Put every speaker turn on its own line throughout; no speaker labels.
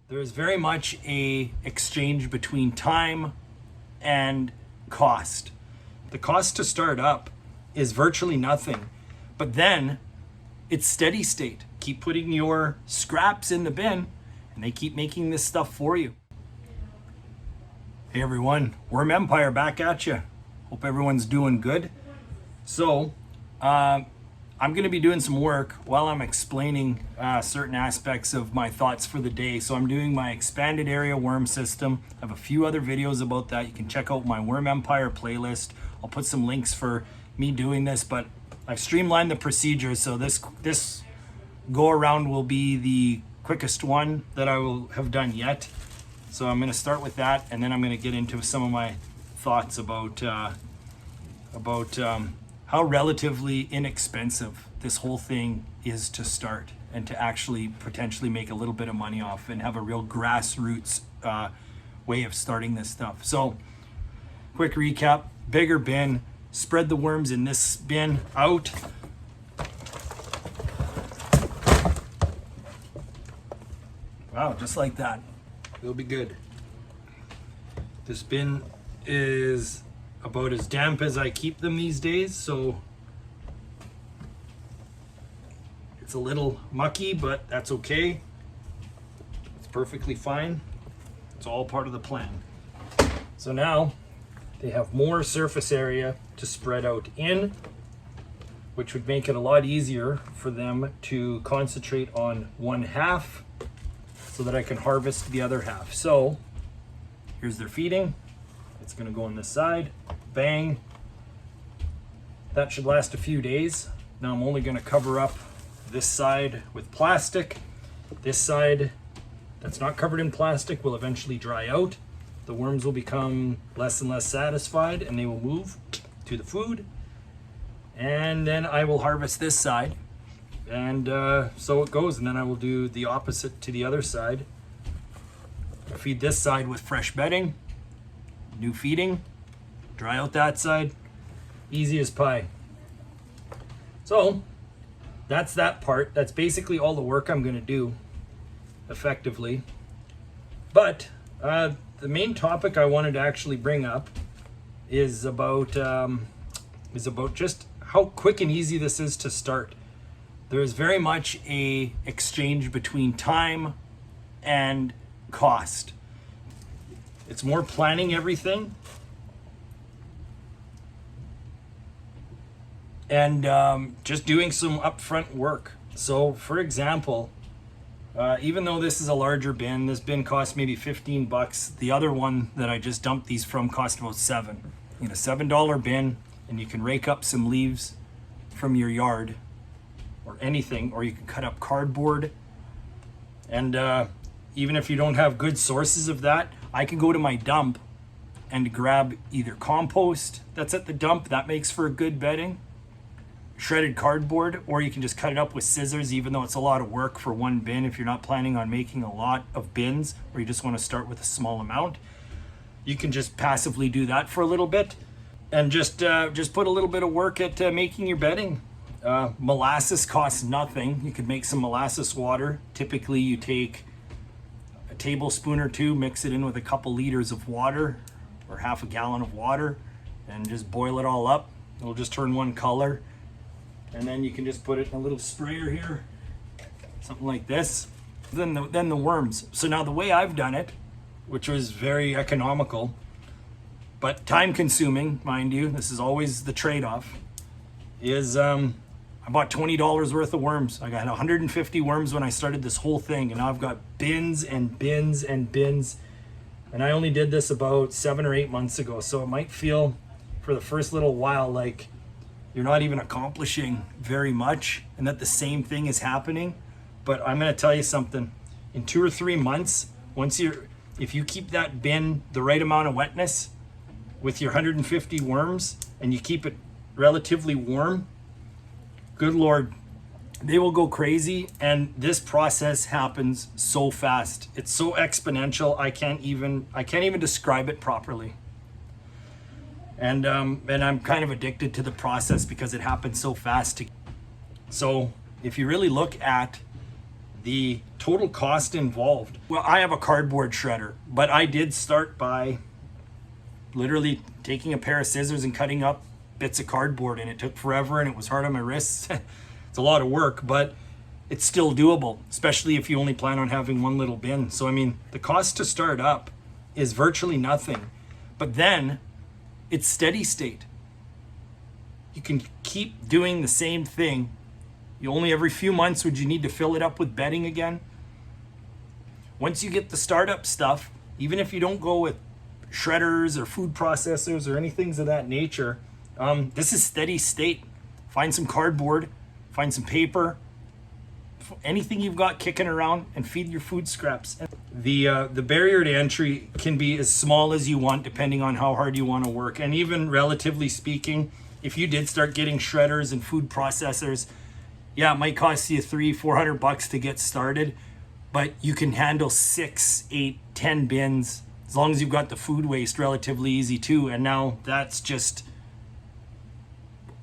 There is very much a exchange between time and cost. The cost to start up is virtually nothing, but then it's steady state. Keep putting your scraps in the bin and they keep making this stuff for you. Hey everyone, Worm Empire back at you. Hope everyone's doing good. So, I'm going to be doing some work while I'm explaining certain aspects of my thoughts for the day. So I'm doing my expanded area worm system. I have a few other videos about that. You can check out my Worm Empire playlist. I'll put some links for me doing this, but I've streamlined the procedure. So this go around will be the quickest one that I will have done yet. So I'm going to start with that, and then I'm going to get into some of my thoughts about how relatively inexpensive this whole thing is to start and to actually potentially make a little bit of money off and have a real grassroots way of starting this stuff. So quick recap: bigger bin, spread the worms in this bin out. Wow, just like that. It'll be good. This bin is about as damp as I keep them these days, so it's a little mucky, but that's okay. It's perfectly fine. It's all part of the plan. So now they have more surface area to spread out in, which would make it a lot easier for them to concentrate on one half so that I can harvest the other half. So here's their feeding. It's gonna go on this side, bang. That should last a few days. Now I'm only gonna cover up this side with plastic. This side that's not covered in plastic will eventually dry out. The worms will become less and less satisfied and they will move to the food. And then I will harvest this side. And so it goes, and then I will do the opposite to the other side. I feed this side with fresh bedding, new feeding, dry out that side, easy as pie. So that's that part. That's basically all the work I'm gonna do effectively. But the main topic I wanted to actually bring up is about just how quick and easy this is to start. There is very much a exchange between time and cost. It's more planning everything and just doing some upfront work. So for example, even though this is a larger bin, this bin cost maybe 15 bucks. The other one that I just dumped these from cost about $7. You know, $7 bin, and you can rake up some leaves from your yard or anything, or you can cut up cardboard. And even if you don't have good sources of that, I can go to my dump and grab either compost that's at the dump, that makes for a good bedding, shredded cardboard, or you can just cut it up with scissors, even though it's a lot of work for one bin if you're not planning on making a lot of bins, or you just want to start with a small amount. You can just passively do that for a little bit and just put a little bit of work at making your bedding. Molasses costs nothing. You could make some molasses water. Typically you take a tablespoon or two, mix it in with a couple liters of water or half a gallon of water, and just boil it all up. It'll just turn one color, and then you can just put it in a little sprayer here, something like this. Then the worms. So now the way I've done it, which was very economical but time consuming, mind you, this is always the trade-off, is I bought $20 worth of worms. I got 150 worms when I started this whole thing, and now I've got bins and bins and bins. And I only did this about 7 or 8 months ago, so it might feel for the first little while like you're not even accomplishing very much and that the same thing is happening. But I'm gonna tell you something. In 2 or 3 months, if you keep that bin the right amount of wetness with your 150 worms and you keep it relatively warm, good Lord, they will go crazy. And this process happens so fast. It's so exponential. I can't even describe it properly. And I'm kind of addicted to the process because it happens so fast. So if you really look at the total cost involved. Well, I have a cardboard shredder, but I did start by literally taking a pair of scissors and cutting up bits of cardboard, and it took forever and it was hard on my wrists. It's a lot of work, but it's still doable, especially if you only plan on having one little bin. So I mean, the cost to start up is virtually nothing, but then it's steady state. You can keep doing the same thing. You only every few months would you need to fill it up with bedding again. Once you get the startup stuff, even if you don't go with shredders or food processors or anything of that nature, this is steady state. Find some cardboard, find some paper, anything you've got kicking around, and feed your food scraps. The barrier to entry can be as small as you want depending on how hard you want to work. And even relatively speaking, if you did start getting shredders and food processors, yeah, it might cost you $300-400 to get started, but you can handle 6, 8, 10 bins as long as you've got the food waste relatively easy too. And now that's just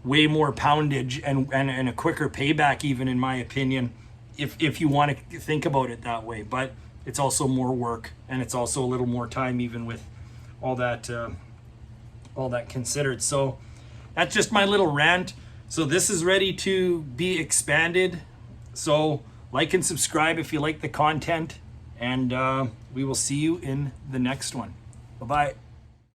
way more poundage and a quicker payback, even in my opinion, if you want to think about it that way. But it's also more work, and it's also a little more time, even with all that considered. So that's just my little rant. So this is ready to be expanded. So like and subscribe if you like the content, and we will see you in the next one. Bye-bye.